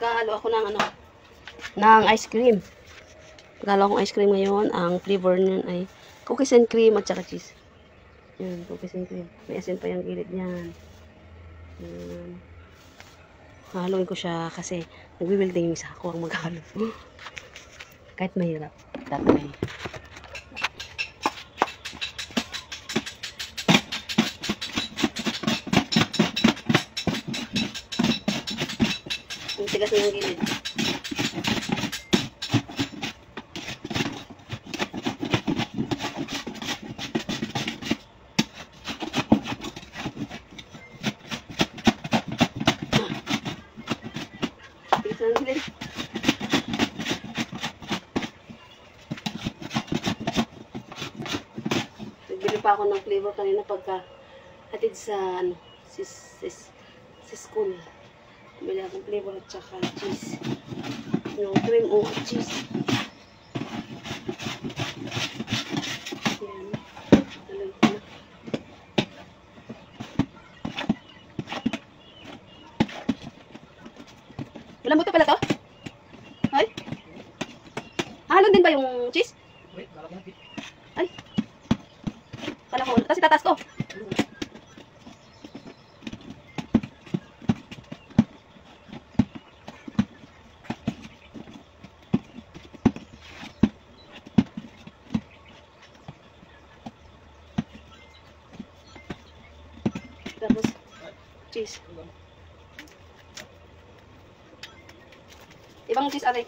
Magkahalo ako ng ano, ng ice cream. Magkahalo akong ice cream ngayon. Ang flavor niyan ay cookies and cream at saka cheese. Yan, cookies and cream. May asin pa yung gilid niyan. Yan. Haluin ko siya kasi nagwi-welding yung isa ako ang maghalo. Kahit mahirap. Tatay. Ang tigas na yung gilid. Nagbili pa ako ng flavor kanina pagka hatid sa ano, si school. Bili akong flavor at saka cheese. Yung cream o cheese. Yan. Talagay ko na. Malambot ka pala to? Ay? Halo din ba yung cheese? Ay. Kala ko. Tapos itatas ko. Tapos cheese. Ibang cheese aray.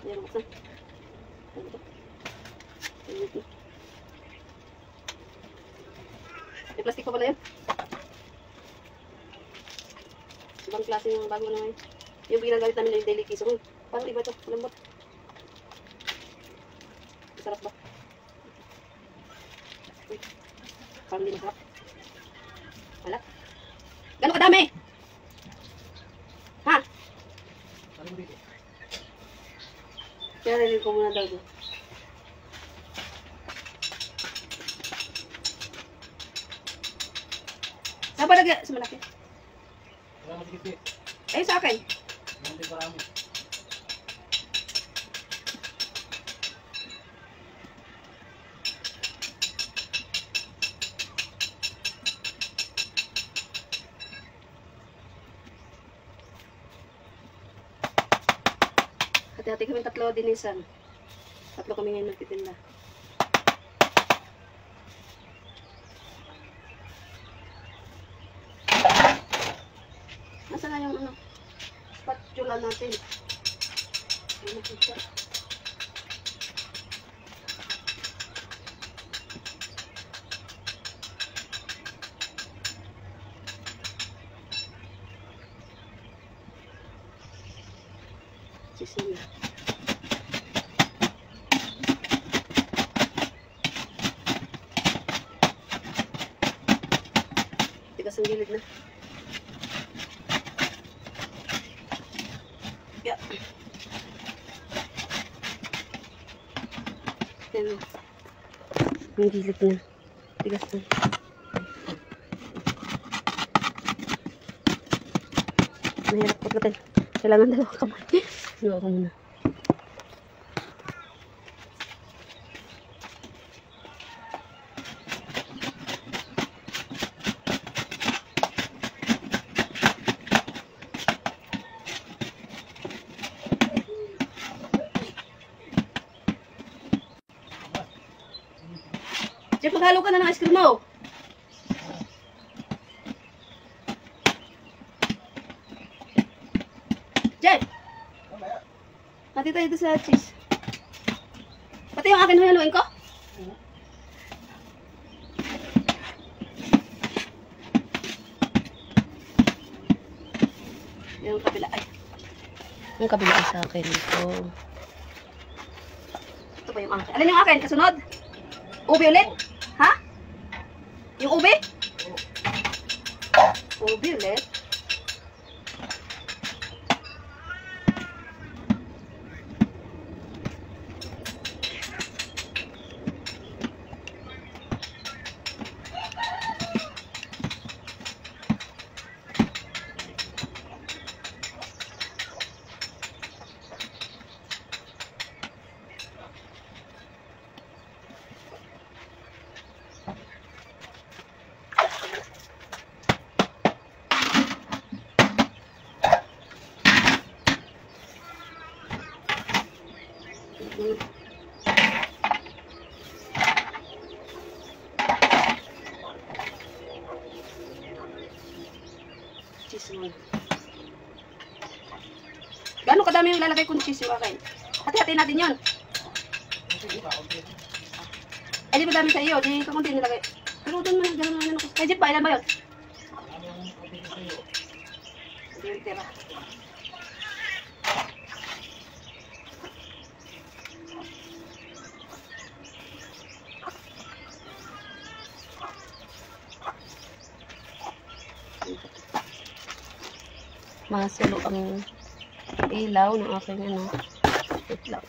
Yan, buksan. May plastic pa pala yun. Ibang klase yung bago na ngayon. Yung ginagamit namin yung daily kiso. Parang iba ito. Malambot. Masarap ba? Parang hindi masarap. Wala. Gano'ng kadami? Ha? Kaya rin ko muna daw doon. Saan ba lagyan? Sa malaki? Eh, sa akin. Hati-hati kami tatlo dinisan. Tatlo kami ngayon nagtitinda. Nasaan na yung ano, spatula natin? Ay, nakita. Sisili. Tigas ang gilid na. Yeah. Yan. Ang gilid na. Tigas na. Mahirap pagkatin. Kailangan dalawa kamay. Dalawa ko muna. Jeff, maghalo ka na ng ice cream mo. Jeff! Hati tayo ito sa cheese. Pati yung akin haluin ko? Yung kabila ay. Yung kabila ay sa akin ito. Ito ba yung akin? Alin yung akin? Kasunod? Ube ulit? Ha? Yung ube? Ube ulit? cheese muna. Gano'ng kadami yung lalagay kong cheese yung akin? Hati-hati natin yun. Eh, di ba dami sa iyo? Di kakunti nilagay. Pero doon man, gano'n naman ako. Kay Jeep ba? Ilan ba yun? Hindi yung tira. Masulo ang ilaw ng aking ano. Wait lang.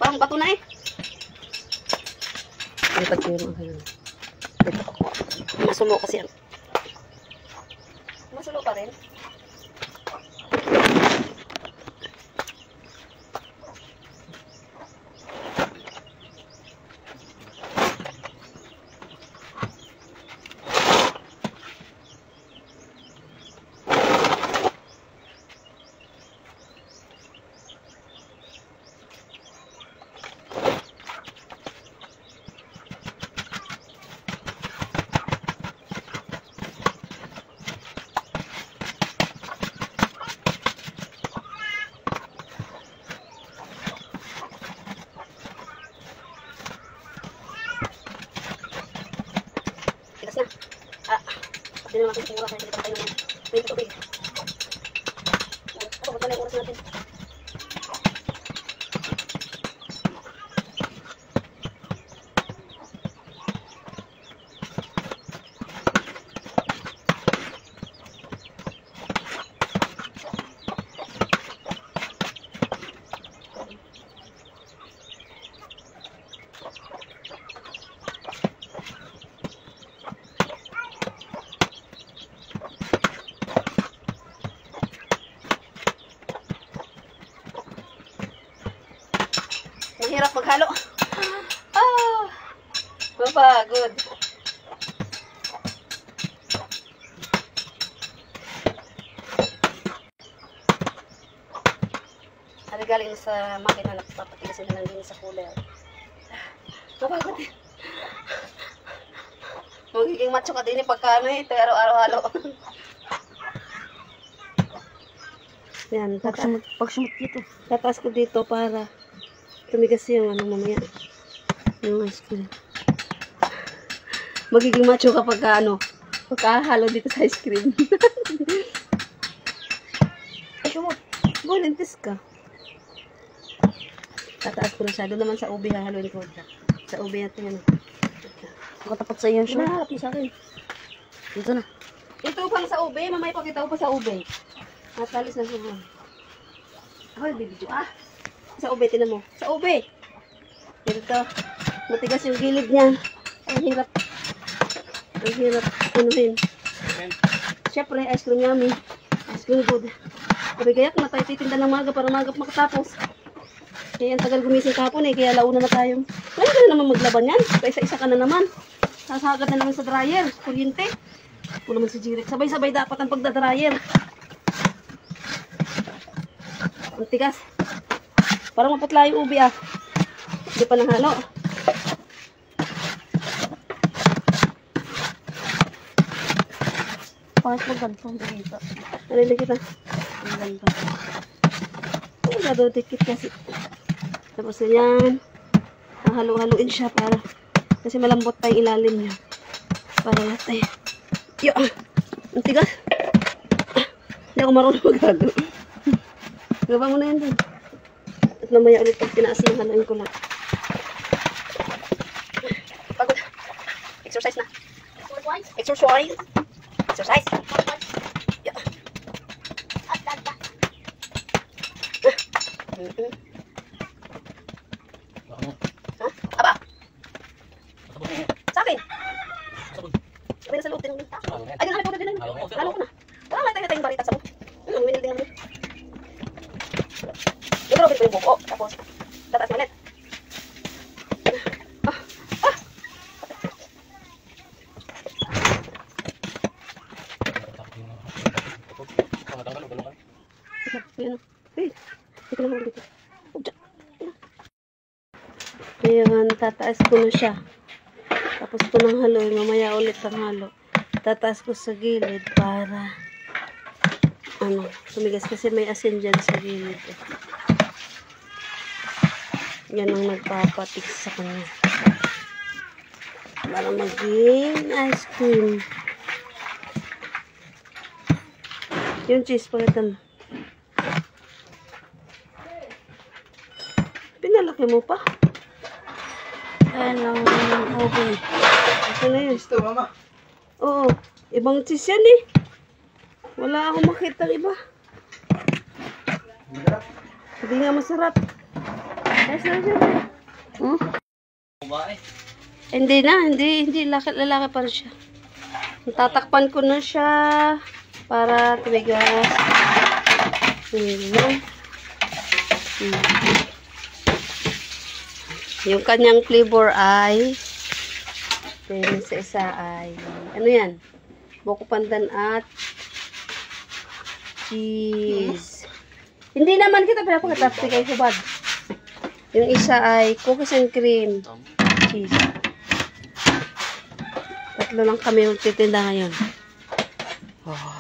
Parang bato na eh. Lipat ko yung mga yun. Dito ako. Masulo kasi yan. Masulo pa rin. Na. Pati naman natin siguro kasi tayo naman. Wait, tubig. Ito, ba't na yung oras natin? Mahirap maghalo. Mapagod. Ari galing sa makina na papatigasin na lang din sa cooler. Mapagod eh. Magiging macho ka din eh pagka ano eh. Ito araw-araw-halo. Yan. Pagsumot dito. Tataas ko dito para tumigas yung ano mamaya. Yung ice cream. Magiging macho kapag ano, pagkahalo dito sa ice cream. Ay, sumot. Bulintis ka. Tataas ko na siya. Doon naman sa ube, hahaluin ko. Sa ube natin ano. Nakatapat sa iyo siya. Naharap sa akin. Dito na. Ito pang sa ube. Mamaya pakita ko pa sa ube. Natalis na siya. Ako nagbibidyo. Sa ube, tinan mo. Sa ube. Dito. Matigas yung gilid niya. Ang hirap. Ang hirap. Anuhin. Siyempre, ice cream yummy. Ice cream good. Sabi kaya kung na tayo titinda ng maga para maga makatapos. Kaya ang tagal gumising kahapon eh. Kaya launa na tayo. Kaya ka na naman maglaban yan. Isa-isa ka na naman. Sasagad na naman sa dryer. Kuryente. Kung naman si Jirek. Sabay-sabay dapat ang pagdadryer. Ang tigas. Parang maputla yung ubi Hindi pa nahalo. Pangit mo ganito. Dito. Nalili kita. Ang ganda. Ang gado tikit kasi. Tapos yan. Halo-haloin siya para kasi malambot pa yung ilalim niya. Para natin. Yo! Ang tigas. Hindi ako marunong maghalo. Gaba mo na yan din. At mamaya ulit pag tinaas yung haluin ko lang. Pagod. Exercise na. Exercise. Exercise. Yeah. Ha? Aba? Sa akin. Sabi na sa loob din ng Ay, ganun, powder din na yun. Halo ko na. Wala nga tayo barita sa mo. Winil din naman. I-drop ko yung buko. Tapos, tataas ulit. Ayan. Hey, dito lang ako dito. Ayan, tataas ko na siya. Tapos ko nang haluin. Mamaya ulit ang halo. Tataas ko sa gilid para tumigas kasi may asin dyan sa gilid. Yan ang nagpapatik sa kanya. Para maging ice cream. Yung cheese, pagkatan mo. Pinalaki mo pa. Ayan lang oven. Ito na yun. Gusto, mama. Oo. Ibang cheese yan eh. Wala akong makita iba. Hindi nga masarap. Hindi na. Hindi. Lalaki pa rin siya. Tatakpan ko na siya para tumigas. Yung kanyang flavor ay sa isa ay ano yan? Buko pandan at cheese. Hindi naman kita pinapakatapos kay hubad. Yung isa ay cookies and cream cheese. Tatlo lang kami magtitinda ngayon. Oh.